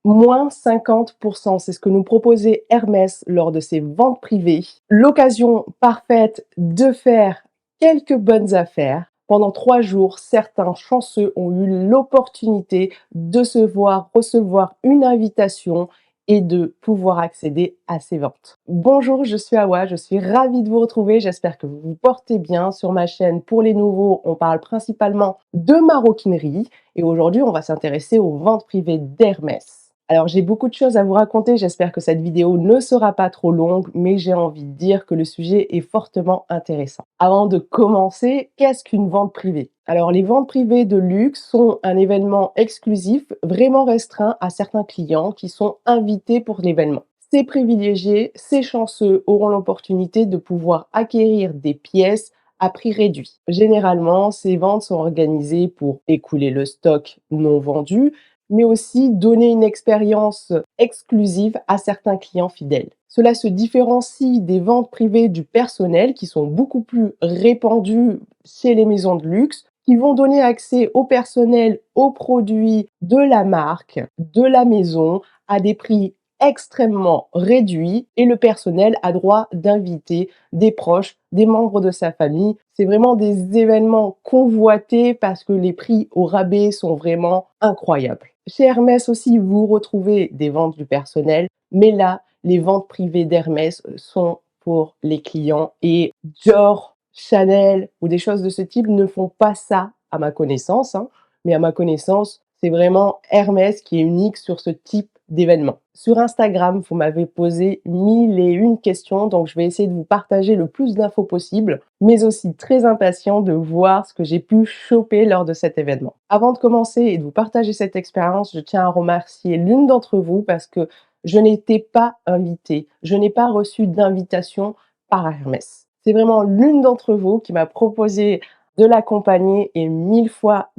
Moins 50%, c'est ce que nous proposait Hermès lors de ses ventes privées. L'occasion parfaite de faire quelques bonnes affaires. Pendant 3 jours, certains chanceux ont eu l'opportunité de se voir recevoir une invitation et de pouvoir accéder à ces ventes. Bonjour, je suis Awa, je suis ravie de vous retrouver, j'espère que vous vous portez bien. Sur ma chaîne, pour les nouveaux, on parle principalement de maroquinerie et aujourd'hui, on va s'intéresser aux ventes privées d'Hermès. Alors j'ai beaucoup de choses à vous raconter, j'espère que cette vidéo ne sera pas trop longue, mais j'ai envie de dire que le sujet est fortement intéressant. Avant de commencer, qu'est-ce qu'une vente privée? Alors les ventes privées de luxe sont un événement exclusif, vraiment restreint à certains clients qui sont invités pour l'événement. Ces privilégiés, ces chanceux auront l'opportunité de pouvoir acquérir des pièces à prix réduit. Généralement, ces ventes sont organisées pour écouler le stock non vendu, mais aussi donner une expérience exclusive à certains clients fidèles. Cela se différencie des ventes privées du personnel qui sont beaucoup plus répandues chez les maisons de luxe, qui vont donner accès au personnel aux produits de la marque, de la maison, à des prix extrêmement réduits et le personnel a droit d'inviter des proches, des membres de sa famille. C'est vraiment des événements convoités parce que les prix au rabais sont vraiment incroyables. Chez Hermès aussi, vous retrouvez des ventes du personnel, mais là, les ventes privées d'Hermès sont pour les clients et Dior, Chanel ou des choses de ce type ne font pas ça à ma connaissance, hein, mais à ma connaissance, c'est vraiment Hermès qui est unique sur ce type d'événement. Sur Instagram, vous m'avez posé 1001 questions, donc je vais essayer de vous partager le plus d'infos possible, mais aussi très impatient de voir ce que j'ai pu choper lors de cet événement. Avant de commencer et de vous partager cette expérience, je tiens à remercier l'une d'entre vous parce que je n'étais pas invitée, je n'ai pas reçu d'invitation par Hermès. C'est vraiment l'une d'entre vous qui m'a proposé de l'accompagner et mille fois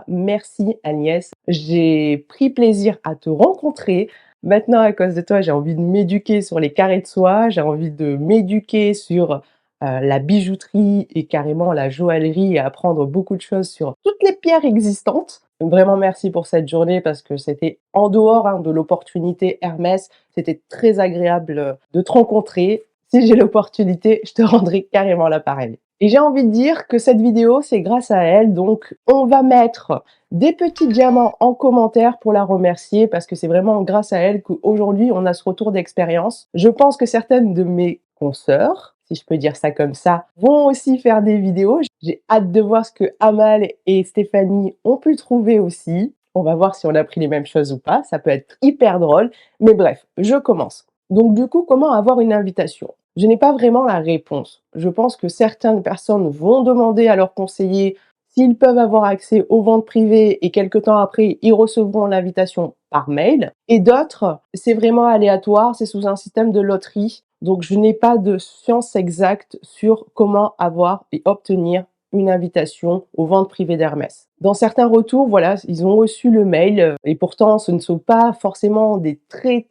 merci Agnès. J'ai pris plaisir à te rencontrer. Maintenant, à cause de toi, j'ai envie de m'éduquer sur les carrés de soie, j'ai envie de m'éduquer sur la bijouterie et carrément la joaillerie et apprendre beaucoup de choses sur toutes les pierres existantes. Vraiment merci pour cette journée parce que c'était en dehors de l'opportunité Hermès, c'était très agréable de te rencontrer. Si j'ai l'opportunité, je te rendrai carrément l'appareil. Et j'ai envie de dire que cette vidéo, c'est grâce à elle, donc on va mettre des petits diamants en commentaire pour la remercier parce que c'est vraiment grâce à elle qu'aujourd'hui on a ce retour d'expérience. Je pense que certaines de mes consoeurs, si je peux dire ça comme ça, vont aussi faire des vidéos. J'ai hâte de voir ce que Amal et Stéphanie ont pu trouver aussi. On va voir si on a pris les mêmes choses ou pas, ça peut être hyper drôle. Mais bref, je commence. Donc du coup, comment avoir une invitation? Je n'ai pas vraiment la réponse. Je pense que certaines personnes vont demander à leur conseiller s'ils peuvent avoir accès aux ventes privées et quelque temps après, ils recevront l'invitation par mail. Et d'autres, c'est vraiment aléatoire, c'est sous un système de loterie. Donc, je n'ai pas de science exacte sur comment avoir et obtenir une invitation aux ventes privées d'Hermès. Dans certains retours, voilà, ils ont reçu le mail et pourtant, ce ne sont pas forcément des très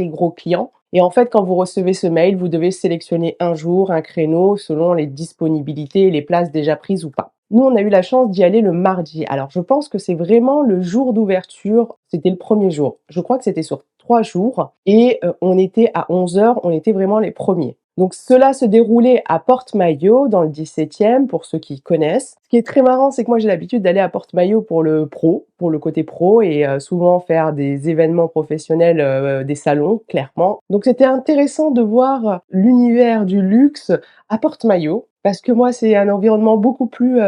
gros clients. Et en fait, quand vous recevez ce mail, vous devez sélectionner un jour, un créneau selon les disponibilités et les places déjà prises ou pas. Nous, on a eu la chance d'y aller le mardi. Alors, je pense que c'est vraiment le jour d'ouverture. C'était le premier jour. Je crois que c'était sur 3 jours et on était à 11h, on était vraiment les premiers. Donc cela se déroulait à Porte-Maillot, dans le 17e, pour ceux qui connaissent. Ce qui est très marrant, c'est que moi j'ai l'habitude d'aller à Porte-Maillot pour le pro, pour le côté pro, et souvent faire des événements professionnels, des salons, clairement. Donc c'était intéressant de voir l'univers du luxe à Porte-Maillot, parce que moi c'est un environnement beaucoup plus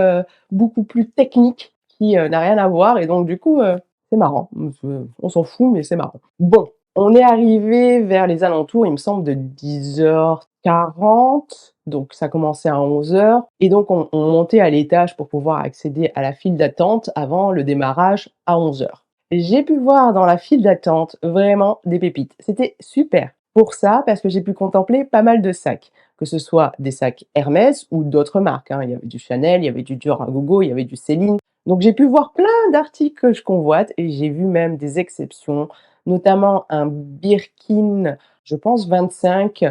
technique qui n'a rien à voir, et donc du coup c'est marrant. On s'en fout, mais c'est marrant. Bon, on est arrivé vers les alentours, il me semble, de 10h40, donc ça commençait à 11h et donc on montait à l'étage pour pouvoir accéder à la file d'attente avant le démarrage à 11h. J'ai pu voir dans la file d'attente vraiment des pépites. C'était super pour ça parce que j'ai pu contempler pas mal de sacs, que ce soit des sacs Hermès ou d'autres marques, hein. Il y avait du Chanel, il y avait du Dior à gogo, il y avait du Céline. Donc j'ai pu voir plein d'articles que je convoite et j'ai vu même des exceptions, notamment un Birkin, je pense 25,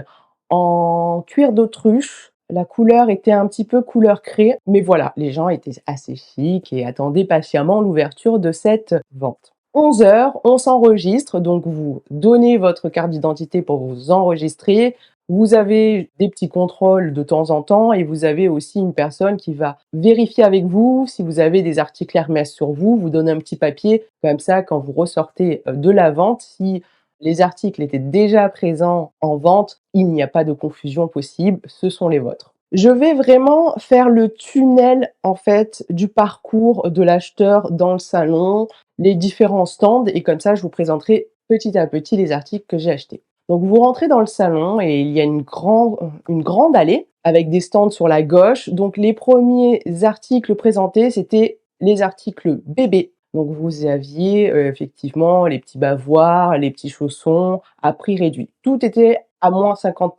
en cuir d'autruche. La couleur était un petit peu couleur craie, mais voilà, les gens étaient assez chics et attendaient patiemment l'ouverture de cette vente. 11 heures, on s'enregistre, donc vous donnez votre carte d'identité pour vous enregistrer. Vous avez des petits contrôles de temps en temps et vous avez aussi une personne qui va vérifier avec vous si vous avez des articles Hermès sur vous, vous donne un petit papier comme ça quand vous ressortez, de la vente, si les articles étaient déjà présents en vente, il n'y a pas de confusion possible, ce sont les vôtres. Je vais vraiment faire le tunnel, en fait, du parcours de l'acheteur dans le salon, les différents stands et comme ça, je vous présenterai petit à petit les articles que j'ai achetés. Donc vous rentrez dans le salon et il y a une grande allée avec des stands sur la gauche. Donc les premiers articles présentés, c'était les articles bébés. Donc vous aviez, effectivement les petits bavoirs, les petits chaussons à prix réduit. Tout était à moins 50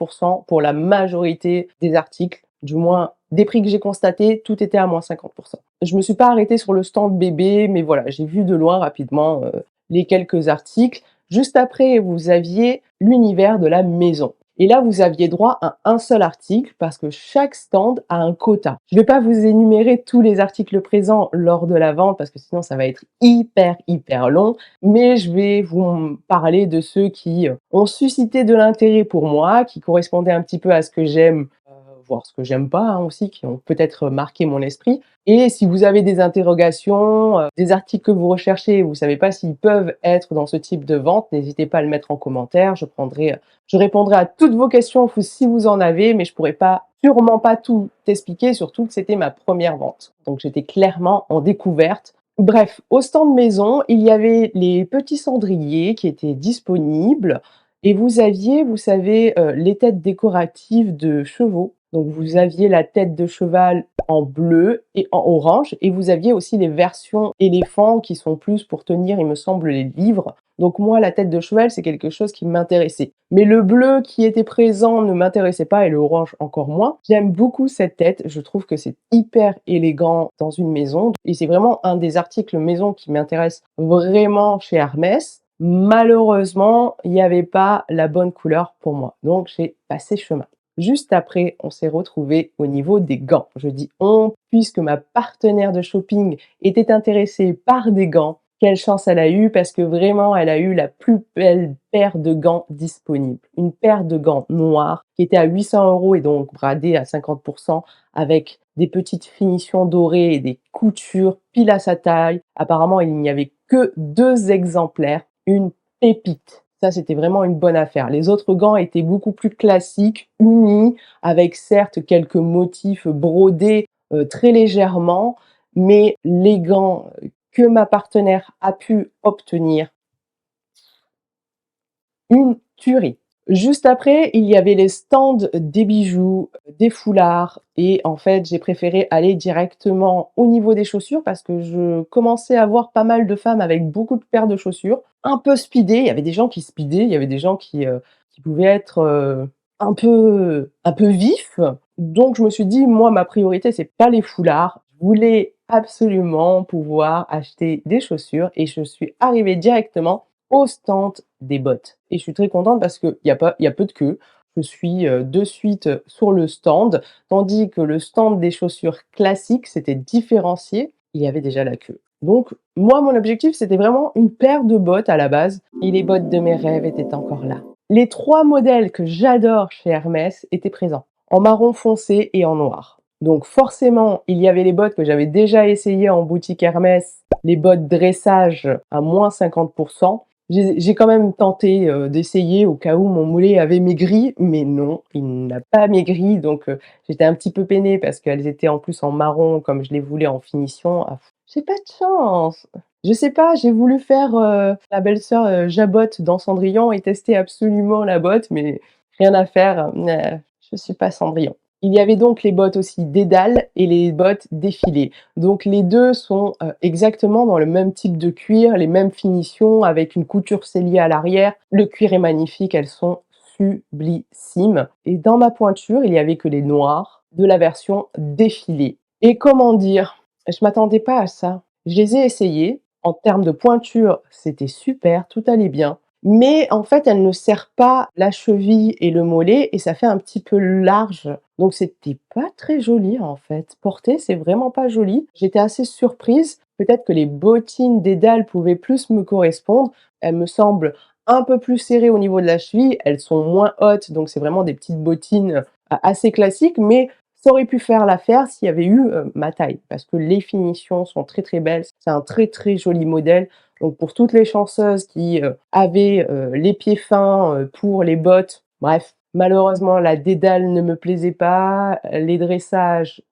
pour la majorité des articles, du moins des prix que j'ai constatés, tout était à moins 50. Je me suis pas arrêtée sur le stand bébé, mais voilà, j'ai vu de loin rapidement, les quelques articles. Juste après, vous aviez l'univers de la maison. Et là, vous aviez droit à un seul article parce que chaque stand a un quota. Je ne vais pas vous énumérer tous les articles présents lors de la vente parce que sinon ça va être hyper long, mais je vais vous parler de ceux qui ont suscité de l'intérêt pour moi, qui correspondaient un petit peu à ce que j'aime, voire ce que j'aime pas, hein, aussi, qui ont peut-être marqué mon esprit. Et si vous avez des interrogations, des articles que vous recherchez et vous savez pas s'ils peuvent être dans ce type de vente, n'hésitez pas à le mettre en commentaire. Je répondrai à toutes vos questions si vous en avez, mais je pourrais pas, sûrement pas tout expliquer, surtout que c'était ma première vente. Donc j'étais clairement en découverte. Bref, au stand maison, il y avait les petits cendriers qui étaient disponibles et vous aviez, vous savez, les têtes décoratives de chevaux. Donc vous aviez la tête de cheval en bleu et en orange et vous aviez aussi les versions éléphants qui sont plus pour tenir, il me semble, les livres. Donc moi, la tête de cheval, c'est quelque chose qui m'intéressait. Mais le bleu qui était présent ne m'intéressait pas et le orange encore moins. J'aime beaucoup cette tête, je trouve que c'est hyper élégant dans une maison et c'est vraiment un des articles maison qui m'intéresse vraiment chez Hermès. Malheureusement, il n'y avait pas la bonne couleur pour moi, donc j'ai passé chemin. Juste après, on s'est retrouvés au niveau des gants. Je dis on, puisque ma partenaire de shopping était intéressée par des gants. Quelle chance elle a eue parce que vraiment, elle a eu la plus belle paire de gants disponible. Une paire de gants noirs qui était à 800 € et donc bradée à 50% avec des petites finitions dorées et des coutures pile à sa taille. Apparemment, il n'y avait que 2 exemplaires. Une pépite. Ça, c'était vraiment une bonne affaire. Les autres gants étaient beaucoup plus classiques, unis, avec certes quelques motifs brodés très légèrement, mais les gants que ma partenaire a pu obtenir, une tuerie. Juste après, il y avait les stands des bijoux, des foulards et en fait, j'ai préféré aller directement au niveau des chaussures parce que je commençais à voir pas mal de femmes avec beaucoup de paires de chaussures, un peu speedées. Il y avait des gens qui speedaient, il y avait des gens qui pouvaient être, un peu vifs. Donc je me suis dit: «Moi, ma priorité, c'est pas les foulards». Je voulais absolument pouvoir acheter des chaussures et je suis arrivée directement au stand des bottes et je suis très contente parce qu'il y a peu de queue. Je suis, de suite, sur le stand, tandis que le stand des chaussures classiques, c'était différencié, il y avait déjà la queue. Donc moi, mon objectif, c'était vraiment une paire de bottes à la base et les bottes de mes rêves étaient encore là. Les 3 modèles que j'adore chez Hermès étaient présents, en marron foncé et en noir. Donc forcément, il y avait les bottes que j'avais déjà essayées en boutique Hermès, les bottes dressage à moins 50. J'ai quand même tenté, d'essayer au cas où mon mollet avait maigri, mais non, il n'a pas maigri donc j'étais un petit peu peinée parce qu'elles étaient en plus en marron comme je les voulais en finition. Ah, j'ai pas de chance! Je sais pas, j'ai voulu faire, la belle-sœur, Jabot dans Cendrillon et tester absolument la botte, mais rien à faire, je suis pas Cendrillon. Il y avait donc les bottes aussi Dédale et les bottes défilées. Donc les 2 sont, exactement dans le même type de cuir, les mêmes finitions avec une couture sellier à l'arrière. Le cuir est magnifique, elles sont sublissimes et dans ma pointure, il y avait que les noirs de la version défilée et comment dire? Je m'attendais pas à ça. Je les ai essayées. En termes de pointure, c'était super, tout allait bien. Mais en fait, elle ne serre pas la cheville et le mollet et ça fait un petit peu large Donc c'était pas très joli en fait. Porter, c'est vraiment pas joli. J'étais assez surprise. Peut-être que les bottines Dédale pouvaient plus me correspondre. Elles me semblent un peu plus serrées au niveau de la cheville. Elles sont moins hautes, donc c'est vraiment des petites bottines, assez classiques, mais ça aurait pu faire l'affaire s'il y avait eu, ma taille. Parce que les finitions sont très, très belles. C'est un très, très joli modèle. Donc pour toutes les chanceuses qui, avaient, les pieds fins, pour les bottes, bref, malheureusement la Dédale ne me plaisait pas, les dressages,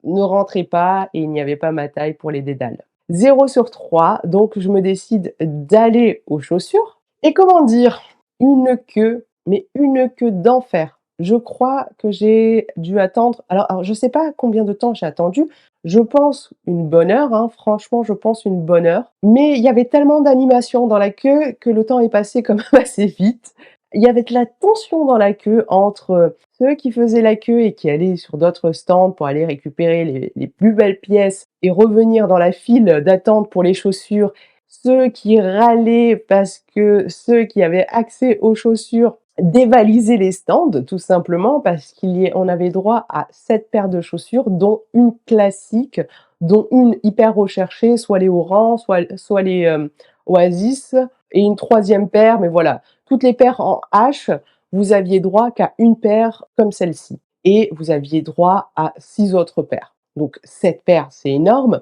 ne rentraient pas et il n'y avait pas ma taille pour les Dédales. 0/3, donc je me décide d'aller aux chaussures et comment dire? Une queue, mais une queue d'enfer. Je crois que j'ai dû attendre alors je sais pas combien de temps j'ai attendu, je pense une bonne heure, hein, franchement je pense une bonne heure, mais il y avait tellement d'animation dans la queue que le temps est passé quand même assez vite. Il y avait de la tension dans la queue entre ceux qui faisaient la queue et qui allaient sur d'autres stands pour aller récupérer les plus belles pièces et revenir dans la file d'attente pour les chaussures, ceux qui râlaient parce que ceux qui avaient accès aux chaussures dévalisaient les stands, tout simplement parce on avait droit à 7 paires de chaussures, dont une classique, dont une hyper recherchée, soit les Oran, soit les, Oasis et une troisième paire, mais voilà. Toutes les paires en H, vous aviez droit qu'à une paire comme celle-ci et vous aviez droit à 6 autres paires. Donc 7 paires, c'est énorme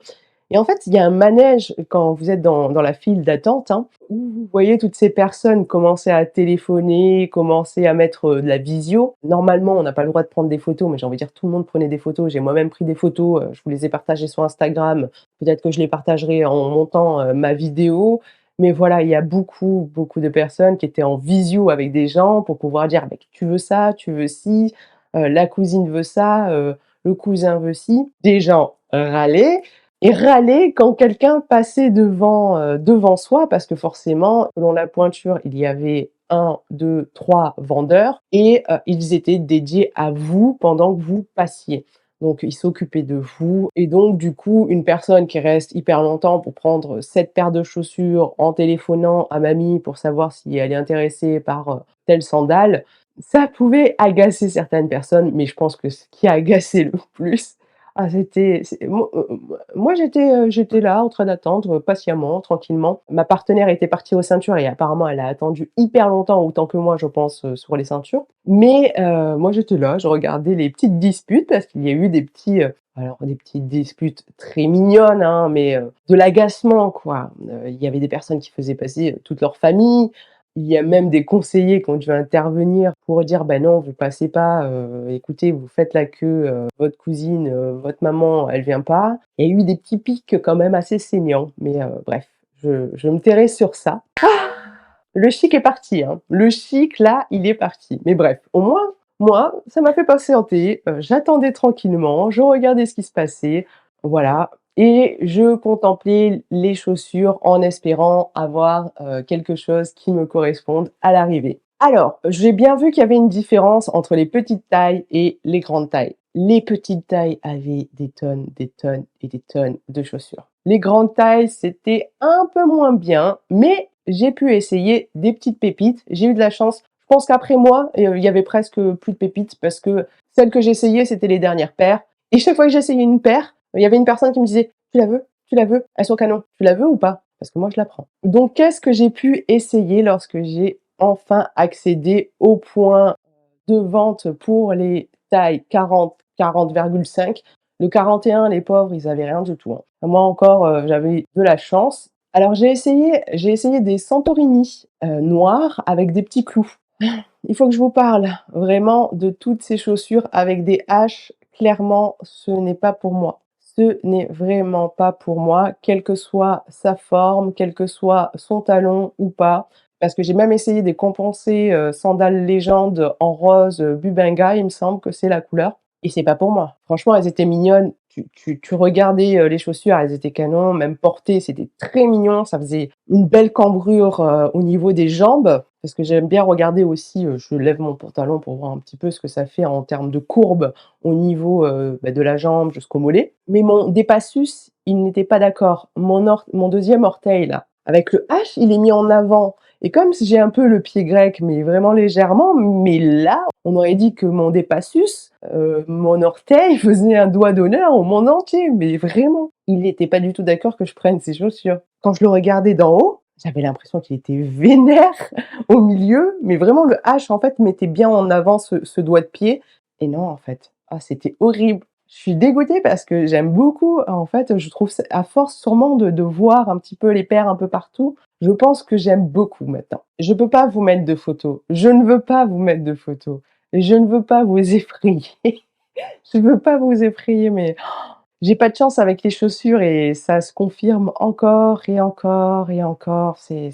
et en fait, il y a un manège quand vous êtes dans la file d'attente, hein, où vous voyez toutes ces personnes commencer à téléphoner, commencer à mettre, de la visio. Normalement, on n'a pas le droit de prendre des photos, mais j'ai envie de dire tout le monde prenait des photos. J'ai moi-même pris des photos, je vous les ai partagées sur Instagram. Peut-être que je les partagerai en montant, ma vidéo. Mais voilà, il y a beaucoup, beaucoup de personnes qui étaient en visio avec des gens pour pouvoir dire: «Beh, tu veux ça, tu veux ci, la cousine veut ça, le cousin veut ci». Des gens râlaient et râler quand quelqu'un passait devant soi parce que forcément, selon la pointure, il y avait 1, 2, 3 vendeurs et ils étaient dédiés à vous pendant que vous passiez. Donc ils s'occupaient de vous et donc du coup, une personne qui reste hyper longtemps pour prendre 7 paires de chaussures en téléphonant à mamie pour savoir si elle est intéressée par, telle sandale, ça pouvait agacer certaines personnes, mais je pense que ce qui a agacé le plus, ah c'était c'est moi j'étais là en train d'attendre, patiemment, tranquillement. Ma partenaire était partie aux ceintures et apparemment elle a attendu hyper longtemps, autant que moi je pense, sur les ceintures. Mais moi j'étais là, je regardais les petites disputes parce qu'il y a eu des petits, alors des petites disputes très mignonnes, hein, mais de l'agacement quoi. Il y avait des personnes qui faisaient passer, toute leur famille. Il y a même des conseillers qui ont dû intervenir pour dire: «Bah non, vous passez pas, écoutez, vous faites la queue, votre cousine, votre maman, elle vient pas». Il y a eu des petits pics quand même assez saignants, mais bref, je me tairai sur ça. Le chic est parti, hein. Le chic là, il est parti. Mais bref, au moins, moi, ça m'a fait patienter, j'attendais tranquillement, je regardais ce qui se passait, voilà et je contemplais les chaussures en espérant avoir, quelque chose qui me corresponde à l'arrivée. Alors, j'ai bien vu qu'il y avait une différence entre les petites tailles et les grandes tailles. Les petites tailles avaient des tonnes et des tonnes de chaussures. Les grandes tailles, c'était un peu moins bien, mais j'ai pu essayer des petites pépites. J'ai eu de la chance. Je pense qu'après moi, il y avait presque plus de pépites parce que celles que j'essayais, c'était les dernières paires et chaque fois que j'essayais une paire, il y avait une personne qui me disait: «Tu la veux? Tu la veux? Elles sont canon. Tu la veux ou pas? Parce que moi je la prends». Donc qu'est-ce que j'ai pu essayer lorsque j'ai enfin accédé au point de vente pour les tailles 40, 40,5. Le 41, les pauvres, ils avaient rien du tout, hein. Moi encore, j'avais de la chance. Alors j'ai essayé des Santorini, noirs avec des petits clous. Il faut que je vous parle vraiment de toutes ces chaussures avec des H. Clairement, ce n'est pas pour moi. Ce n'est vraiment pas pour moi, quelle que soit sa forme, quel que soit son talon ou pas. Parce que j'ai même essayé des compensés, sandales légende en rose, Bubinga, il me semble que c'est la couleur et c'est pas pour moi. Franchement, elles étaient mignonnes. Tu regardais, les chaussures, elles étaient canon, même portées, c'était très mignon. Ça faisait une belle cambrure, au niveau des jambes, parce que j'aime bien regarder aussi, je lève mon pantalon pour voir un petit peu ce que ça fait en termes de courbe au niveau, de la jambe jusqu'au mollet. Mais mon Dépassus, il n'était pas d'accord. Mon 2e orteil là, avec le H, il est mis en avant et comme si j'ai un peu le pied grec, mais vraiment légèrement, mais là, on aurait dit que mon dépassus, mon orteil faisait un doigt d'honneur au monde entier, mais vraiment. Il n'était pas du tout d'accord que je prenne ses chaussures. Quand je le regardais d'en haut, j'avais l'impression qu'il était vénère au milieu, mais vraiment le H, en fait, mettait bien en avant ce doigt de pied et non, en fait. Ah, c'était horrible. Je suis dégoûtée parce que j'aime beaucoup, en fait, je trouve à force sûrement de voir un petit peu les paires un peu partout, je pense que j'aime beaucoup maintenant. Je peux pas vous mettre de photos. Je ne veux pas vous mettre de photos. Je ne veux pas vous effrayer. Je veux pas vous effrayer, mais j'ai pas de chance avec les chaussures et ça se confirme encore et encore et encore. C'est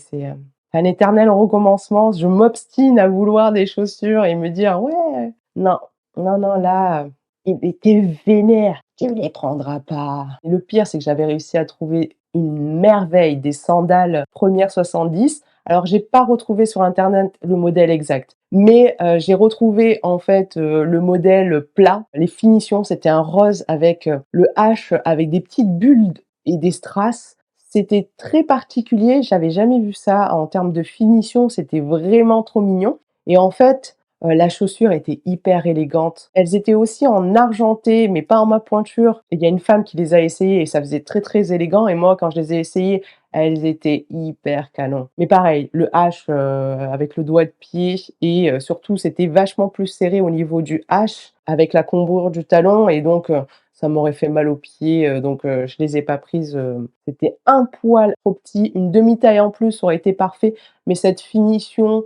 un éternel recommencement. Je m'obstine à vouloir des chaussures et me dire: «Ouais, non, non, non, là, il était vénère, tu les prendras pas». Et le pire, c'est que j'avais réussi à trouver une merveille, des sandales Première 70. Alors j'ai pas retrouvé sur internet le modèle exact, mais j'ai retrouvé en fait, le modèle plat. Les finitions, c'était un rose avec, le H avec des petites bulles et des strass. C'était très particulier, j'avais jamais vu ça en termes de finition, c'était vraiment trop mignon et en fait, la chaussure était hyper élégante. Elles étaient aussi en argenté, mais pas en ma pointure. Il y a une femme qui les a essayées et ça faisait très, très élégant et moi, quand je les ai essayées, elles étaient hyper canon. Mais pareil, le H, avec le doigt de pied et surtout, c'était vachement plus serré au niveau du H avec la combourre du talon et donc ça m'aurait fait mal aux pieds, donc je les ai pas prises, c'était un poil trop petit. Une demi-taille en plus aurait été parfait, mais cette finition,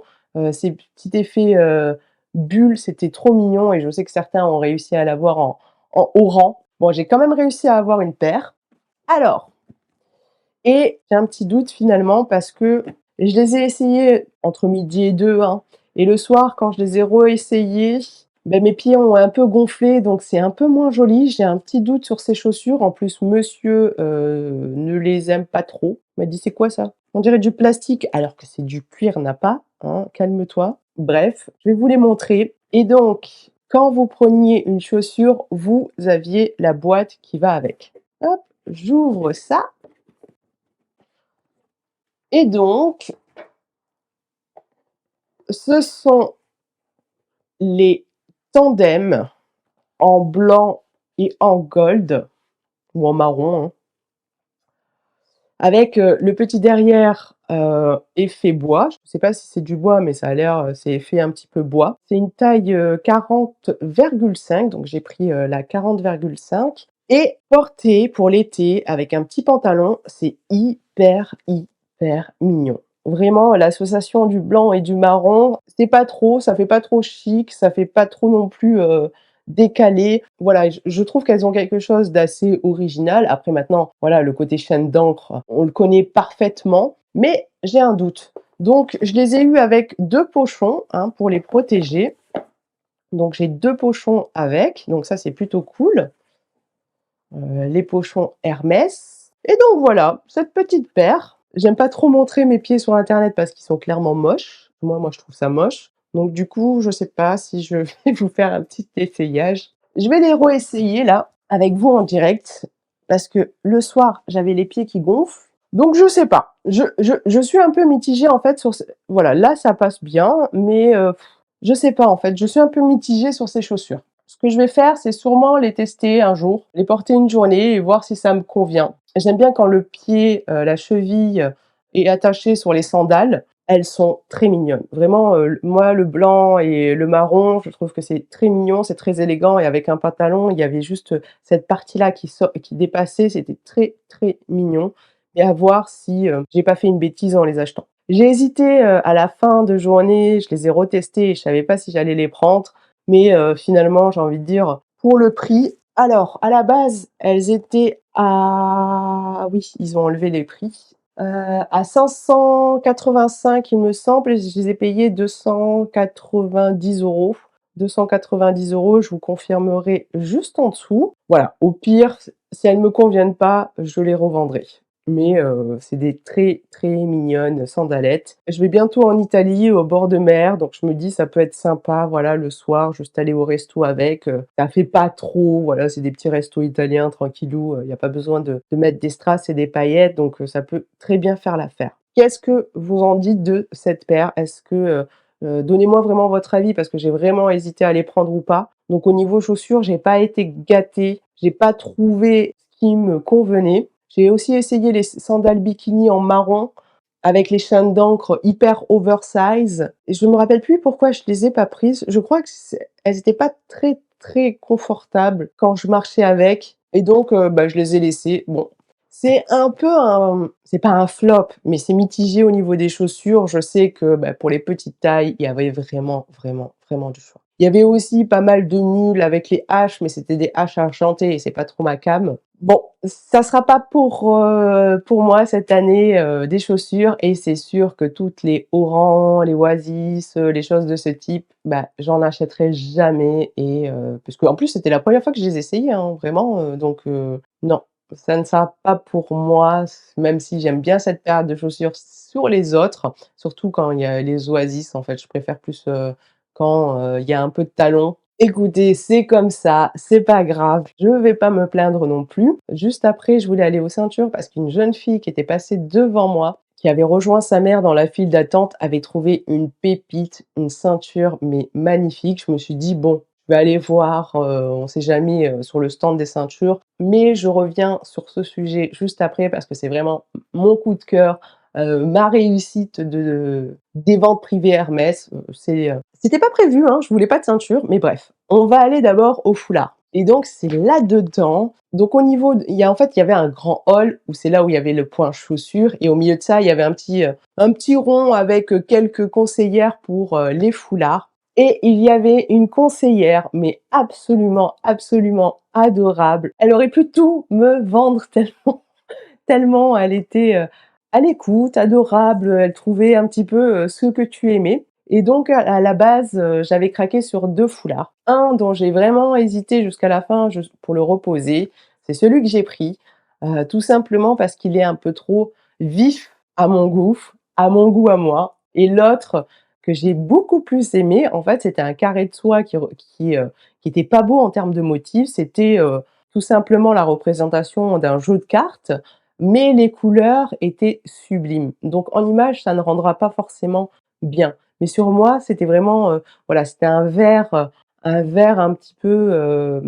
ces petits effets, bulles, c'était trop mignon et je sais que certains ont réussi à l'avoir en haut rang. Bon, j'ai quand même réussi à avoir une paire. Alors et j'ai un petit doute finalement parce que je les ai essayées entre midi et 2, hein, et le soir quand je les ai réessayées, beh, mes pieds ont un peu gonflé donc c'est un peu moins joli. J'ai un petit doute sur ces chaussures. En plus monsieur, ne les aime pas trop. Il m'a dit: «C'est quoi ça?» «On dirait du plastique», alors que c'est du cuir nappa, hein, calme-toi. Bref, je vais vous les montrer et donc quand vous preniez une chaussure, vous aviez la boîte qui va avec. Hop, j'ouvre ça et donc ce sont les tandems en blanc et en gold ou en marron, hein, avec, le petit derrière, effet bois. Je ne sais pas si c'est du bois, mais ça a l'air, c'est effet un petit peu bois. C'est une taille, 40,5, donc j'ai pris, la 40,5 et porté pour l'été avec un petit pantalon, c'est hyper, hyper mignon. Vraiment l'association du blanc et du marron, c'est pas trop, ça fait pas trop chic, ça fait pas trop non plus, décalé. Voilà, je trouve qu'elles ont quelque chose d'assez original. Après maintenant, voilà, le côté chaîne d'encre, on le connaît parfaitement, mais j'ai un doute. Donc je les ai eus avec 2 pochons, hein, pour les protéger. Donc j'ai 2 pochons avec, donc ça c'est plutôt cool. Les pochons Hermès et donc voilà, cette petite paire. J'aime pas trop montrer mes pieds sur internet parce qu'ils sont clairement moches. Moi je trouve ça moche. Donc du coup, je sais pas si je vais vous faire un petit essayage. Je vais les réessayer là, avec vous en direct, parce que le soir, j'avais les pieds qui gonflent. Donc je sais pas. Je suis un peu mitigée en fait sur ce voilà, là ça passe bien, mais je sais pas en fait, je suis un peu mitigée sur ces chaussures. Ce que je vais faire, c'est sûrement les tester un jour, les porter une journée et voir si ça me convient. J'aime bien quand le pied, la cheville est attachée sur les sandales. Elles sont très mignonnes. Vraiment, moi, le blanc et le marron, je trouve que c'est très mignon, c'est très élégant et avec un pantalon, il y avait juste, cette partie-là qui dépassait, c'était très, très mignon et à voir si, j'ai pas fait une bêtise en les achetant. J'ai hésité, à la fin de journée, je les ai retestés et je savais pas si j'allais les prendre, mais finalement, j'ai envie de dire, pour le prix alors, à la base, elles étaient à oui, ils ont enlevé les prix, à 585 il me semble et je les ai payés 290 €. 290 €, je vous confirmerai juste en dessous. Voilà, au pire, si elles me conviennent pas, je les revendrai. Mais c'est des très, très mignonnes sandalettes. Je vais bientôt en Italie, au bord de mer, donc je me dis: «Ça peut être sympa, voilà, le soir, juste aller au resto avec». Ça fait pas trop, voilà, c'est des petits restos italiens tranquillou, il y a pas besoin de mettre des strass et des paillettes, donc ça peut très bien faire l'affaire. Qu'est-ce que vous en dites de cette paire? Est-ce que, donnez-moi vraiment votre avis parce que j'ai vraiment hésité à les prendre ou pas. Donc au niveau chaussures, j'ai pas été gâtée, j'ai pas trouvé ce qui me convenait. J'ai aussi essayé les sandales bikini en marron avec les chaînes d'encre hyper oversize et je me rappelle plus pourquoi je les ai pas prises. Je crois que elles étaient pas très, très confortables quand je marchais avec et donc bah, je les ai laissées. Bon, c'est un peu un c'est pas un flop, mais c'est mitigé au niveau des chaussures. Je sais que, bah, pour les petites tailles, il y avait vraiment, vraiment, vraiment du choix. Il y avait aussi pas mal de mules avec les haches, mais c'était des haches argentées et c'est pas trop ma came. Bon, ça sera pas pour moi cette année, des chaussures et c'est sûr que toutes les Oran, les Oasis, les choses de ce type, bah, j'en achèterai jamais et parce qu'en plus, c'était la première fois que je les essayais, hein, vraiment, donc non, ça ne sera pas pour moi, même si j'aime bien cette paire de chaussures sur les autres, surtout quand il y a les Oasis, en fait, je préfère plus, quand, il y a un peu de talons. Écoutez, c'est comme ça, c'est pas grave, je vais pas me plaindre non plus. Juste après, je voulais aller aux ceintures parce qu'une jeune fille qui était passée devant moi, qui avait rejoint sa mère dans la file d'attente, avait trouvé une pépite, une ceinture, mais magnifique. Je me suis dit: «Bon, je vais aller voir, on sait jamais, sur le stand des ceintures». Mais je reviens sur ce sujet juste après parce que c'est vraiment mon coup de cœur, ma réussite des ventes privées Hermès, c'était pas prévu, hein, je voulais pas de ceinture, mais bref. On va aller d'abord au foulard et donc c'est là-dedans, donc au niveau d en fait, il y avait un grand hall où c'est là où il y avait le point chaussures et au milieu de ça, il y avait un petit rond avec, quelques conseillères pour, les foulards et il y avait une conseillère, mais absolument, absolument adorable. Elle aurait pu tout me vendre tellement elle était, à l'écoute, adorable, elle trouvait un petit peu, ce que tu aimais et donc à la base, j'avais craqué sur 2 foulards. Un dont j'ai vraiment hésité jusqu'à la fin juste pour le reposer, c'est celui que j'ai pris, tout simplement parce qu'il est un peu trop vif à mon goût à moi et l'autre que j'ai beaucoup plus aimé, en fait, c'était un carré de soie qui était pas beau en termes de motifs. C'était, tout simplement la représentation d'un jeu de cartes mais les couleurs étaient sublimes. Donc en image, ça ne rendra pas forcément bien. Mais sur moi, c'était vraiment, voilà, c'était un vert un petit peu,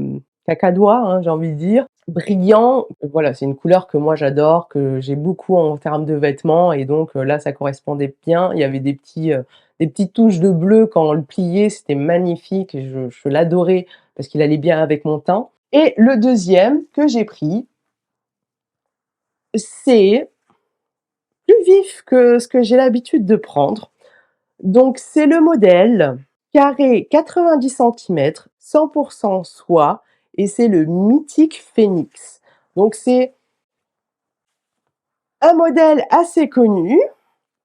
cacadois, hein, j'ai envie de dire, brillant. Voilà, c'est une couleur que moi j'adore, que j'ai beaucoup en termes de vêtements et donc là, ça correspondait bien. Il y avait des petites touches de bleu quand on le pliait, c'était magnifique, je l'adorais parce qu'il allait bien avec mon teint et le deuxième que j'ai pris, c'est plus vif que ce que j'ai l'habitude de prendre. Donc c'est le modèle carré 90 centimètres, 100 soie et c'est le Mythique Phénix. Donc c'est un modèle assez connu,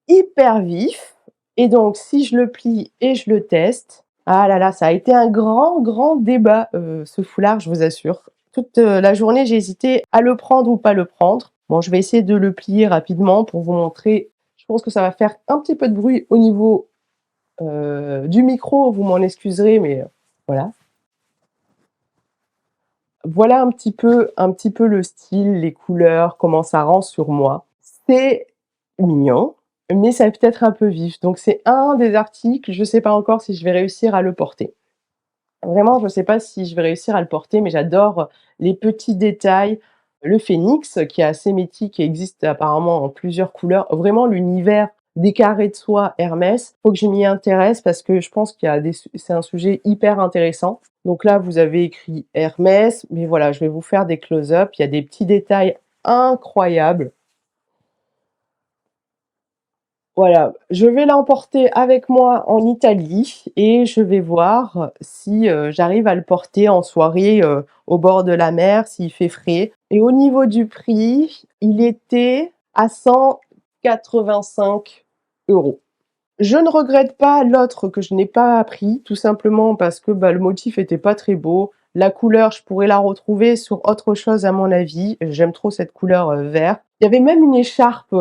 hyper vif et donc si je le plie et je le teste, ah là là, ça a été un grand, grand débat, ce foulard, je vous assure. Toute, la journée, j'ai hésité à le prendre ou pas le prendre. Bon, je vais essayer de le plier rapidement pour vous montrer. Je pense que ça va faire un petit peu de bruit au niveau, du micro, vous m'en excuserez, mais, voilà. Voilà un petit peu le style, les couleurs, comment ça rend sur moi. C'est mignon, mais ça peut être un peu vif. Donc c'est un des articles, je ne sais pas encore si je vais réussir à le porter. Vraiment, je ne sais pas si je vais réussir à le porter, mais j'adore les petits détails. Le phénix, qui est assez mythique et existe apparemment en plusieurs couleurs. Vraiment l'univers des carrés de soie Hermès, faut que je m'y intéresse parce que je pense qu'il y a c'est un sujet hyper intéressant. Donc là, vous avez écrit Hermès, mais voilà, je vais vous faire des close-up. Il y a des petits détails incroyables. Voilà, je vais l'emporter avec moi en Italie et je vais voir si, j'arrive à le porter en soirée, au bord de la mer, s'il fait frais et au niveau du prix, il était à 185 €. Je ne regrette pas l'autre que je n'ai pas pris, tout simplement parce que, bah, le motif était pas très beau. La couleur, je pourrais la retrouver sur autre chose à mon avis. J'aime trop cette couleur, vert. Il y avait même une écharpe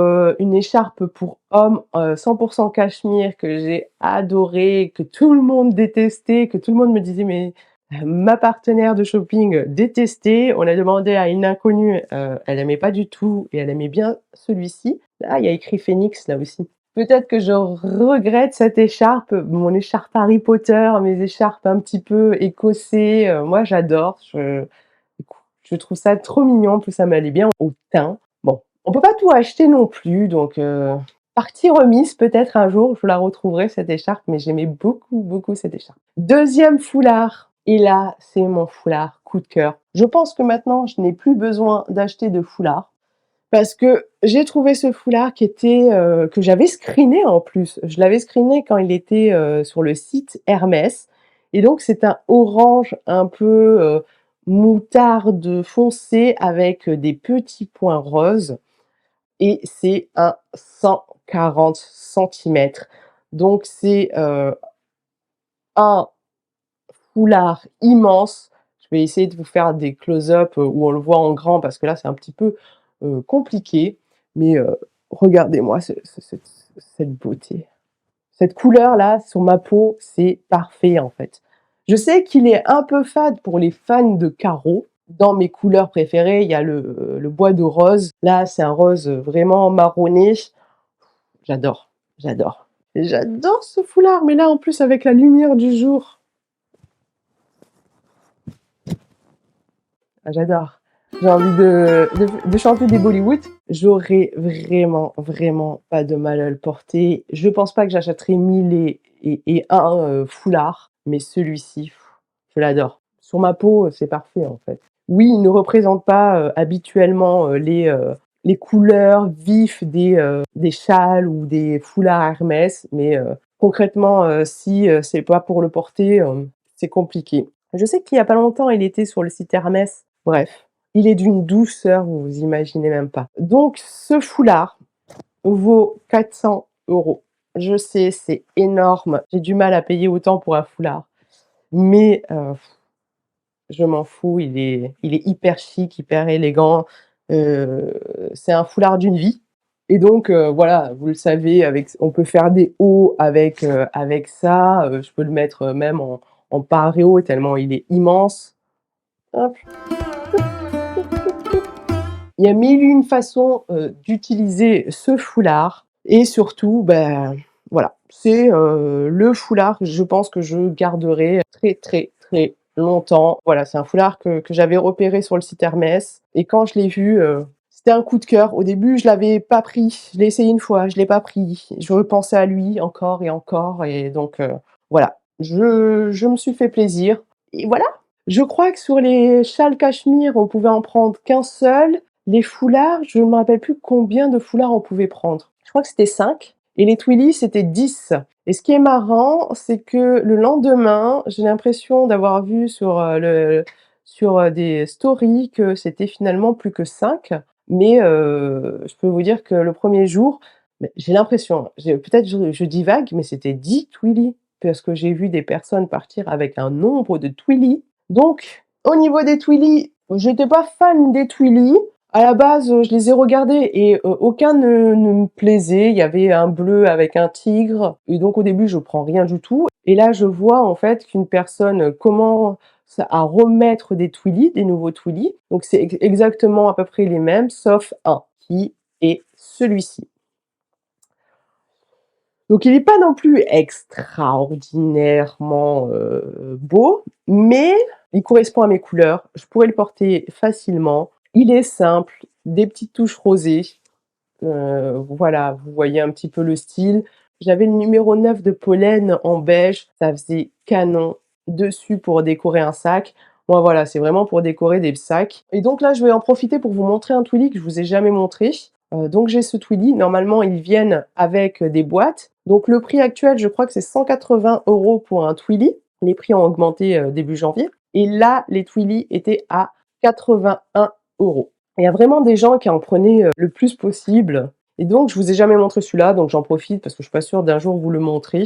pour homme, 100 cachemire que j'ai adorée, que tout le monde détestait, que tout le monde me disait: «Mais Ma partenaire de shopping détestait. On a demandé à une inconnue, elle aimait pas du tout et elle aimait bien celui-ci. Ah, il y a écrit Phénix là aussi. Peut-être que je regrette cette écharpe, mon écharpe Harry Potter, mes écharpes un petit peu écossais, moi j'adore. Je trouve ça trop mignon, en plus ça m'allait bien au teint. Bon, on peut pas tout acheter non plus, donc partie remise peut-être un jour, je la retrouverai cette écharpe, mais j'aimais beaucoup, beaucoup cette écharpe. Deuxième foulard, et là, c'est mon foulard coup de cœur. Je pense que maintenant, je n'ai plus besoin d'acheter de foulard parce que j'ai trouvé ce foulard qui était, que j'avais screené en plus. Je l'avais screené quand il était, sur le site Hermès et donc c'est un orange un peu, moutarde foncé avec, des petits points roses et c'est un 140 centimètres. Donc c'est, un foulard immense. Je vais essayer de vous faire des close-up, où on le voit en grand parce que là, c'est un petit peu, compliqué. Mais, regardez-moi cette beauté. Cette couleur-là sur ma peau, c'est parfait, en fait. Je sais qu'il est un peu fade pour les fans de carreaux. Dans mes couleurs préférées, il y a le bois de rose. Là, c'est un rose, vraiment marronné. J'adore, j'adore. J'adore ce foulard, mais là, en plus, avec la lumière du jour, ah, j'adore. J'ai envie de chanter des Bollywood. J'aurais vraiment, vraiment pas de mal à le porter. Je pense pas que j'achèterai 1000 et un foulards, mais celui-ci, je l'adore. Sur ma peau, c'est parfait en fait. Oui, il ne représente pas habituellement les couleurs vives des châles ou des foulards Hermès, mais concrètement, si c'est pas pour le porter, c'est compliqué. Je sais qu'il y a pas longtemps, il était sur le site Hermès. Bref, il est d'une douceur, vous imaginez même pas. Donc ce foulard vaut 400 €. Je sais, c'est énorme. J'ai du mal à payer autant pour un foulard, mais je m'en fous, il est hyper chic, hyper élégant. Heu, c'est un foulard d'une vie et donc voilà, vous le savez, avec on peut faire des hauts avec ça, je peux le mettre, même en pareo tellement il est immense. Hop. Il y a mille et une façons, d'utiliser ce foulard et surtout, ben, voilà, c'est, le foulard que je pense que je garderai très, très, très longtemps. Voilà, c'est un foulard que j'avais repéré sur le site Hermès et quand je l'ai vu, c'était un coup de cœur. Au début, je l'avais pas pris. Je l'ai essayé une fois, je l'ai pas pris. Je repensais à lui encore et donc voilà. Je me suis fait plaisir et voilà. Je crois que sur les châles cachemire, on pouvait en prendre qu'un seul. Les foulards, je ne me rappelle plus combien de foulards on pouvait prendre. Je crois que c'était 5 et les Twilly, c'était 10. Et ce qui est marrant, c'est que le lendemain, j'ai l'impression d'avoir vu sur des stories que c'était finalement plus que 5. Mais je peux vous dire que le premier jour, mais j'ai l'impression, peut-être je divague, mais c'était 10 Twilly parce que j'ai vu des personnes partir avec un nombre de Twilly. Donc au niveau des Twilly, j'étais pas fan des Twilly. À la base, je les ai regardés et aucun ne me plaisait. Il y avait un bleu avec un tigre et donc au début, je prends rien du tout et là, je vois en fait qu'une personne commence à remettre des Twilly, des nouveaux Twilly. Donc c'est exactement à peu près les mêmes sauf un qui est celui-ci. Donc il est pas non plus extraordinairement, beau, mais il correspond à mes couleurs. Je pourrais le porter facilement. Il est simple, des petites touches rosées. Voilà, vous voyez un petit peu le style. J'avais le numéro 9 de Pollen en beige, ça faisait canon dessus pour décorer un sac. Moi voilà, c'est vraiment pour décorer des sacs et donc là, je vais en profiter pour vous montrer un Twilly que je vous ai jamais montré. Donc j'ai ce Twilly, normalement ils viennent avec des boîtes. Donc le prix actuel, je crois que c'est 180 € pour un Twilly. Les prix ont augmenté, début janvier et là, les Twilly étaient à 81 €. Il y a vraiment des gens qui en prenaient, le plus possible et donc je vous ai jamais montré celui-là, donc j'en profite parce que je suis pas sûre d'un jour vous le montrer.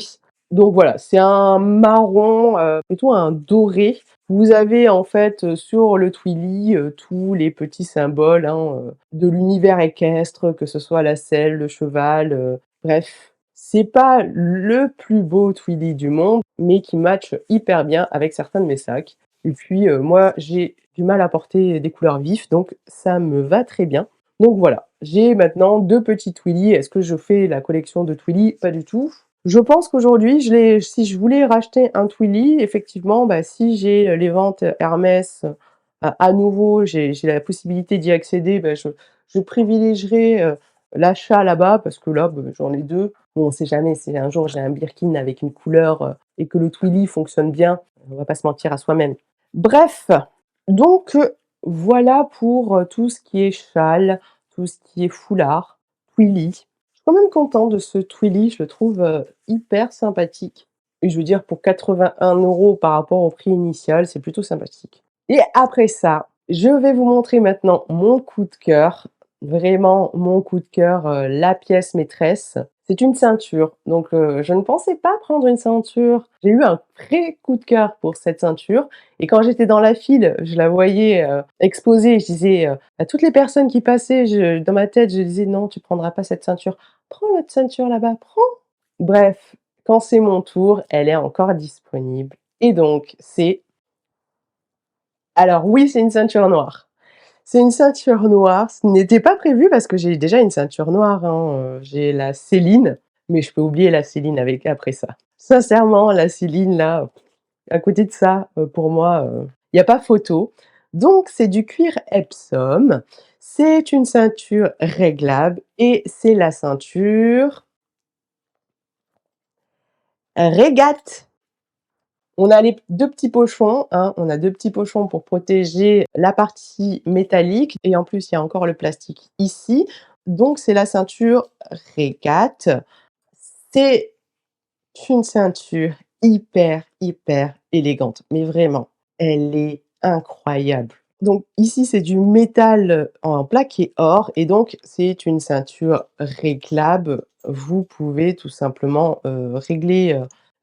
Donc voilà, c'est un marron, plutôt un doré. Vous avez en fait, sur le Twilly, tous les petits symboles, hein, de l'univers équestre, que ce soit la selle, le cheval, bref. C'est pas le plus beau Twilly du monde, mais qui match hyper bien avec certains de mes sacs. et puis, moi, j'ai du mal à porter des couleurs vives, donc ça me va très bien. Donc voilà, j'ai maintenant 2 petits Twilly. Est-ce que je fais la collection de Twilly? Pas du tout. Je pense qu'aujourd'hui, si je voulais racheter un Twilly, effectivement, bah, si j'ai, les ventes Hermès, à nouveau, j'ai la possibilité d'y accéder, bah, je privilégierais, l'achat là-bas parce que là, bah, j'en ai 2. Bon, on sait jamais, si un jour j'ai un Birkin avec une couleur, et que le Twilly fonctionne bien, on va pas se mentir à soi-même. Bref, donc voilà pour, tout ce qui est châle, tout ce qui est foulard, Twilly. Je suis quand même contente de ce Twilly, je le trouve, hyper sympathique et je veux dire pour 81 € par rapport au prix initial, c'est plutôt sympathique. Et après ça, je vais vous montrer maintenant mon coup de cœur, vraiment mon coup de cœur, la pièce maîtresse. C'est une ceinture, donc je ne pensais pas prendre une ceinture. J'ai eu un vrai coup de cœur pour cette ceinture et quand j'étais dans la file, je la voyais, exposée, je disais, à toutes les personnes qui passaient, dans ma tête, je disais: «Non, tu prendras pas cette ceinture. Prends l'autre ceinture là-bas, prends!» Bref, quand c'est mon tour, elle est encore disponible et donc c'est alors oui, c'est une ceinture noire. C'est une ceinture noire, ce n'était pas prévu parce que j'ai déjà une ceinture noire, hein, j'ai la Céline, mais je peux oublier la Céline avec après ça. Sincèrement, la Céline là, à côté de ça, pour moi, il y a pas photo. Donc c'est du cuir Epsom, c'est une ceinture réglable et c'est la ceinture Regatte. On a les 2 petits pochons, hein, on a 2 petits pochons pour protéger la partie métallique et en plus, il y a encore le plastique ici. Donc c'est la ceinture Regatte. C'est une ceinture hyper, hyper élégante, mais vraiment, elle est incroyable. Donc ici, c'est du métal, en plaqué or et donc c'est une ceinture réglable. Vous pouvez tout simplement, régler,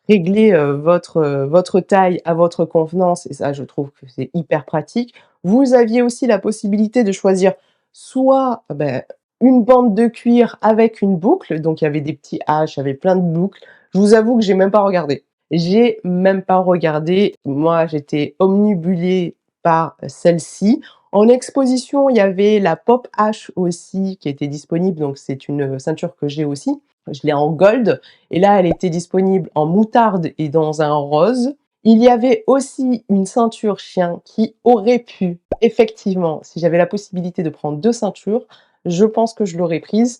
votre taille à votre convenance et ça, je trouve que c'est hyper pratique. Vous aviez aussi la possibilité de choisir soit, bah, une bande de cuir avec une boucle, donc il y avait des petits H, il y avait plein de boucles. Je vous avoue que j'ai même pas regardé. J'ai même pas regardé. Moi, j'étais omnibulée par celle-ci. En exposition, il y avait la Pop H aussi qui était disponible, donc c'est une, ceinture que j'ai aussi. Je l'ai en gold et là, elle était disponible en moutarde et dans un rose. Il y avait aussi une ceinture chien qui aurait pu, effectivement, si j'avais la possibilité de prendre 2 ceintures, je pense que je l'aurais prise.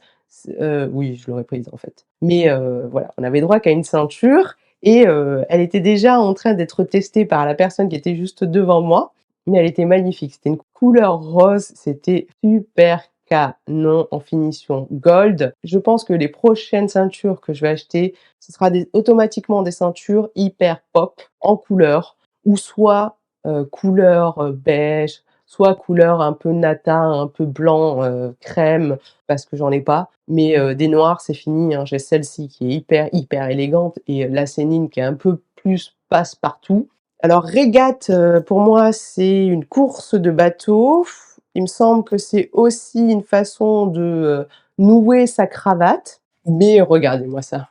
Oui, je l'aurais prise en fait. Mais voilà, on avait droit qu'à une ceinture et elle était déjà en train d'être testée par la personne qui était juste devant moi, mais elle était magnifique. C'était une couleur rose, c'était super canon en finition gold. Je pense que les prochaines ceintures que je vais acheter, ce sera automatiquement des ceintures hyper pop en couleur ou soit, couleur, beige, soit couleur un peu nata, un peu blanc, crème, parce que j'en ai pas. Mais, des noirs, c'est fini, hein. J'ai celle-ci qui est hyper, hyper élégante et la Sénine qui est un peu plus passe-partout. Alors régate, pour moi, c'est une course de bateau. Il me semble que c'est aussi une façon de, nouer sa cravate. Mais regardez-moi ça.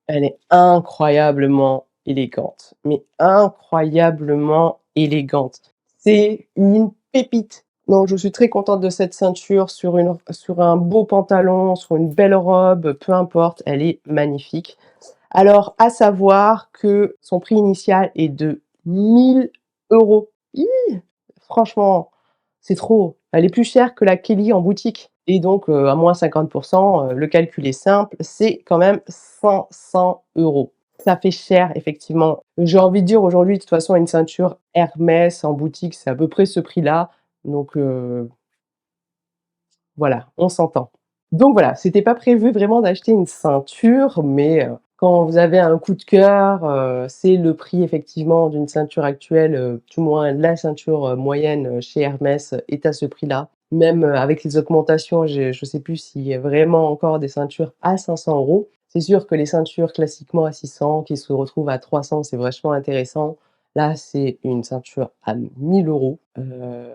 Elle est incroyablement élégante, mais incroyablement élégante. C'est une pépite. Donc je suis très contente de cette ceinture sur un beau pantalon, sur une belle robe, peu importe, elle est magnifique. Alors à savoir que son prix initial est de 1 000 €. Franchement, c'est trop. Elle est plus chère que la Kelly en boutique et donc à moins 50 le calcul est simple, c'est quand même 500 €. Ça fait cher effectivement. J'ai envie de dire aujourd'hui, de toute façon, une ceinture Hermès en boutique, c'est à peu près ce prix-là, donc voilà, on s'entend. Donc voilà, c'était pas prévu vraiment d'acheter une ceinture, mais quand vous avez un coup de cœur, c'est le prix effectivement d'une ceinture actuelle, du moins la ceinture, moyenne, chez Hermès est à ce prix-là. Même, avec les augmentations, je sais plus s'il y a vraiment encore des ceintures à 500 €. C'est sûr que les ceintures classiquement à 600 qui se retrouvent à 300, c'est vachement intéressant. Là, c'est une ceinture à 1 000 €.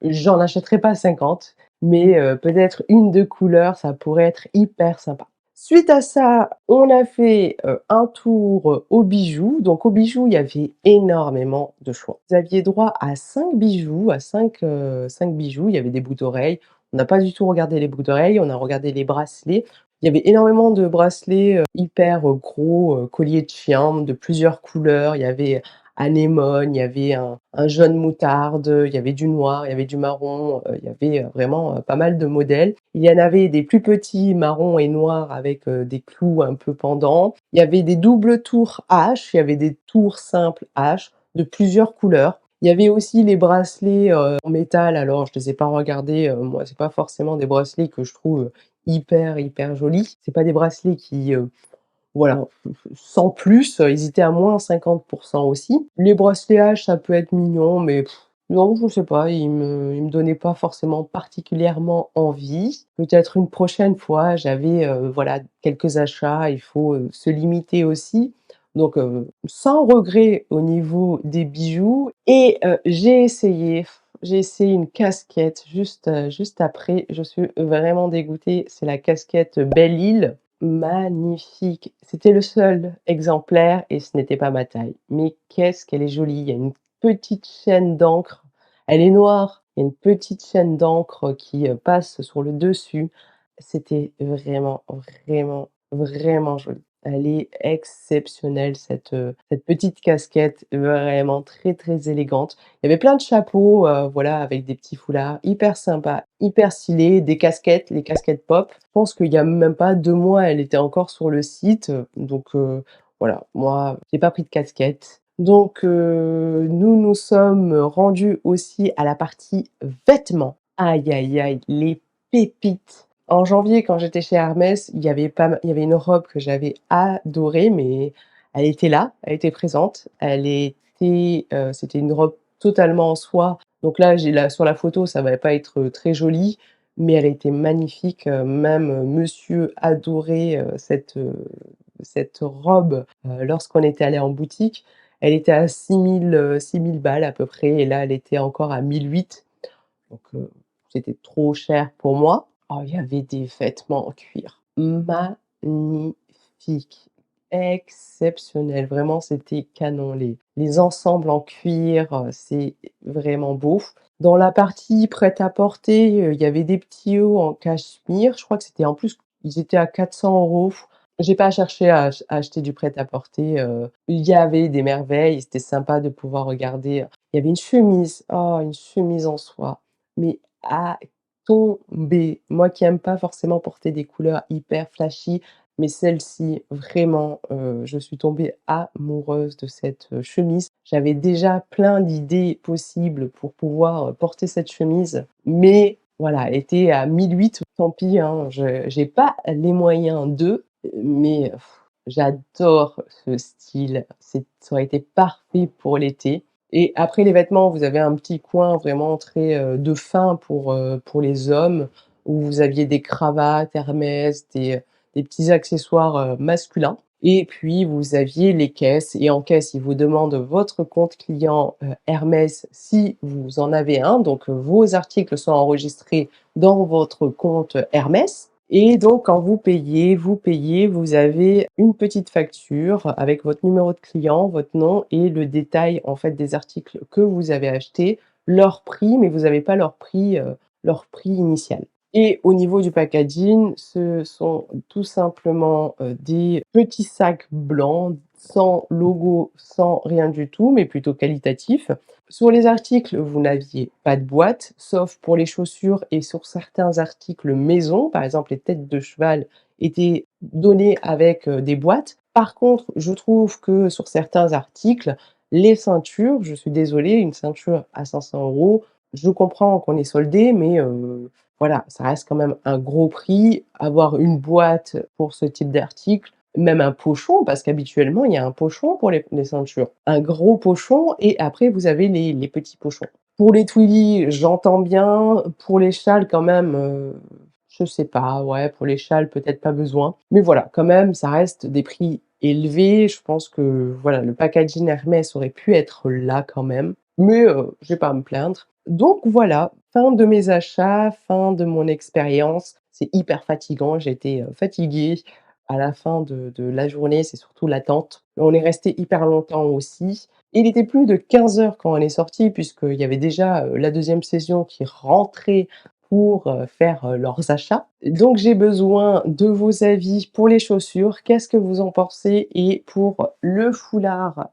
J'en achèterai pas 50, mais peut-être une de couleur, ça pourrait être hyper sympa. Suite à ça, on a fait, un tour, aux bijoux. Donc aux bijoux, il y avait énormément de choix. Vous aviez droit à 5 bijoux, à 5 bijoux. Il y avait des boucles d'oreilles. On n'a pas du tout regardé les boucles d'oreilles, on a regardé les bracelets. Il y avait énormément de bracelets, hyper, gros, colliers de chien de plusieurs couleurs. Il y avait anémone, il y avait un jaune moutarde, il y avait du noir, il y avait du marron, il y avait, vraiment, pas mal de modèles. Il y en avait des plus petits marrons et noirs avec, des clous un peu pendants. Il y avait des doubles tours H, il y avait des tours simples H de plusieurs couleurs. Il y avait aussi les bracelets, en métal, alors je les ai pas regardés, moi c'est pas forcément des bracelets que je trouve, hyper, hyper jolis. C'est pas des bracelets qui, voilà, sans plus, ils étaient à moins 50 aussi. Les bracelets H, ça peut être mignon, mais non, je sais pas, ils me donnaient pas forcément particulièrement envie. Peut-être une prochaine fois, j'avais, voilà, quelques achats, il faut, se limiter aussi. Donc, sans regret au niveau des bijoux et j'ai essayé une casquette juste après. Je suis vraiment dégoûtée, c'est la casquette Belle-Île. Magnifique! C'était le seul exemplaire et ce n'était pas ma taille. Mais qu'est-ce qu'elle est jolie! Il y a une petite chaîne d'encre. Elle est noire, il y a une petite chaîne d'encre qui, passe sur le dessus. C'était vraiment, vraiment, vraiment joli. Elle est exceptionnelle cette petite casquette, vraiment très, très élégante. Il y avait plein de chapeaux, voilà, avec des petits foulards hyper sympas, hyper stylés, des casquettes, les casquettes pop. Je pense qu'il y a même pas 2 mois, elle était encore sur le site, donc voilà, moi, j'ai pas pris de casquette. Donc nous nous sommes rendus aussi à la partie vêtements. Aïe, aïe, aïe, les pépites! En janvier, quand j'étais chez Hermès, il y avait une robe que j'avais adorée, mais elle était là, elle était présente. C'était une robe totalement en soie. Donc là, j'ai la sur la photo, ça va pas être, très joli, mais elle était magnifique, même, monsieur adorait, cette robe, lorsqu'on était allés en boutique. Elle était à 6 000 balles à peu près et là, elle était encore à 1 008. Donc c'était trop cher pour moi. Oh, il y avait des vêtements en cuir magnifiques, exceptionnels, vraiment c'était canon. Les ensembles en cuir, c'est vraiment beau. Dans la partie prêt-à-porter, il y avait des petits hauts en cachemire, je crois que c'était en plus ils étaient à 400 €. J'ai pas cherché à acheter du prêt-à-porter, il y avait des merveilles, c'était sympa de pouvoir regarder, il y avait une chemise, oh une chemise en soie, mais à tomber. Moi qui aime pas forcément porter des couleurs hyper flashy, mais celle-ci vraiment, je suis tombée amoureuse de cette, chemise. J'avais déjà plein d'idées possibles pour pouvoir, porter cette chemise, mais voilà, elle était à 1 008, tant pis, hein, je j'ai pas les moyens de, mais j'adore ce style. Ça aurait été parfait pour l'été. Et après les vêtements, vous avez un petit coin vraiment très, de fin pour les hommes, où vous aviez des cravates Hermès, des petits accessoires, masculins et puis vous aviez les caisses et en caisse, ils vous demandent votre compte client, Hermès si vous en avez un, donc vos articles sont enregistrés dans votre compte Hermès et donc quand vous payez, vous avez une petite facture avec votre numéro de client, votre nom et le détail, en fait, des articles que vous avez achetés, leur prix, mais vous avez pas leur prix initial. Et au niveau du packaging, ce sont tout simplement, des petits sacs blancs, sans logo, sans rien du tout, mais plutôt qualitatifs. Sur les articles, vous n'aviez pas de boîte, sauf pour les chaussures et sur certains articles maison, par exemple les têtes de cheval étaient données avec, des boîtes. Par contre, je trouve que sur certains articles, les ceintures, je suis désolée, une ceinture à 500 €, je comprends qu'on est soldé, mais voilà, ça reste quand même un gros prix. Avoir une boîte pour ce type d'article, même un pochon, parce qu'habituellement, il y a un pochon pour les ceintures. Un gros pochon et après vous avez les petits pochons. Pour les Twilly, j'entends bien. Pour les châles quand même, je sais pas, ouais, pour les châles, peut-être pas besoin. Mais voilà, quand même, ça reste des prix élevés. Je pense que, voilà, le packaging Hermès aurait pu être là quand même, mais je vais pas à me plaindre. Donc voilà, fin de mes achats, fin de mon expérience. C'est hyper fatigant, j'étais, fatiguée, à la fin de la journée, c'est surtout l'attente. On est resté hyper longtemps aussi. Il était plus de 15 heures quand on est sortis puisqu'il y avait déjà, la deuxième saison qui rentrait pour, faire, leurs achats. Donc j'ai besoin de vos avis pour les chaussures. Qu'est-ce que vous en pensez? Et pour le foulard,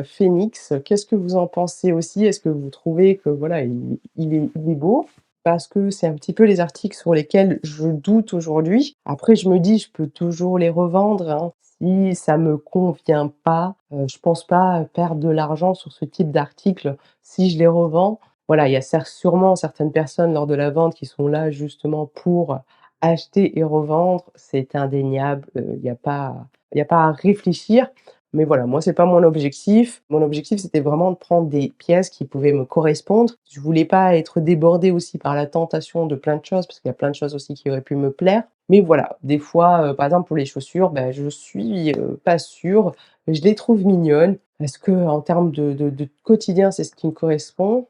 phénix, qu'est-ce que vous en pensez aussi? Est-ce que vous trouvez que voilà, il est beau? Parce que c'est un petit peu les articles sur lesquels je doute aujourd'hui. Après je me dis: «Je peux toujours les revendre, hein». Si ça me convient pas, je pense pas perdre de l'argent sur ce type d'article si je les revends. Voilà, il y a sûrement certaines personnes lors de la vente qui sont là justement pour acheter et revendre, c'est indéniable, il y a pas à réfléchir. Mais voilà, moi c'est pas mon objectif. Mon objectif, c'était vraiment de prendre des pièces qui pouvaient me correspondre. Je voulais pas être débordée aussi par la tentation de plein de choses, parce qu'il y a plein de choses aussi qui auraient pu me plaire. Mais voilà, des fois, par exemple pour les chaussures, je suis, pas sûre. Je les trouve mignonnes. Est-ce qu'en termes de quotidien, c'est ce qui me correspond?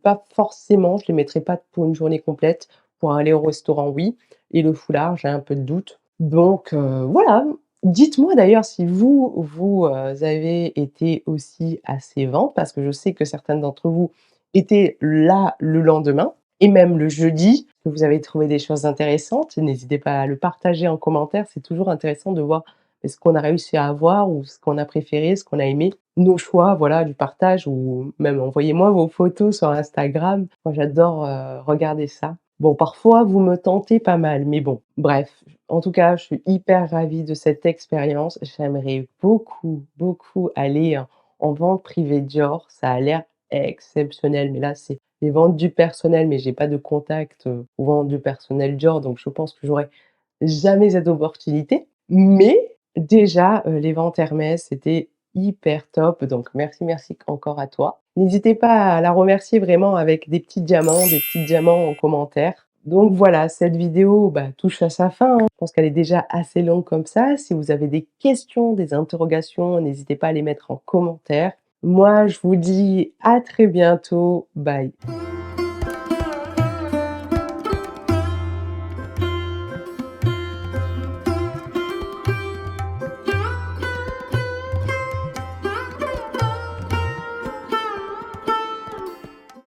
Pas forcément, je les mettrai pas pour une journée complète. Pour aller au restaurant, oui, et le foulard, j'ai un peu de doute. Donc voilà. Dites-moi d'ailleurs si vous avez été aussi à ces ventes, parce que je sais que certaines d'entre vous étaient là le lendemain et même le jeudi, que vous avez trouvé des choses intéressantes. N'hésitez pas à le partager en commentaire, c'est toujours intéressant de voir ce qu'on a réussi à avoir ou ce qu'on a préféré, ce qu'on a aimé. Nos choix, voilà, du partage ou même envoyez-moi vos photos sur Instagram. Moi j'adore, regarder ça. Bon, parfois vous me tentez pas mal, mais bon, bref. En tout cas, je suis hyper ravie de cette expérience. J'aimerais beaucoup, beaucoup aller en vente privée Dior. Ça a l'air exceptionnel, mais là, c'est les ventes du personnel, mais j'ai pas de contact, pour vendre du personnel Dior, donc je pense que j'aurai jamais cette opportunité. Mais déjà, les ventes Hermès, c'était hyper top, donc merci, merci encore à toi. N'hésitez pas à la remercier vraiment avec des petits diamants en commentaire. Donc voilà, cette vidéo, touche à sa fin, hein. Je pense qu'elle est déjà assez longue comme ça. Si vous avez des questions, des interrogations, n'hésitez pas à les mettre en commentaire. Moi, je vous dis à très bientôt. Bye.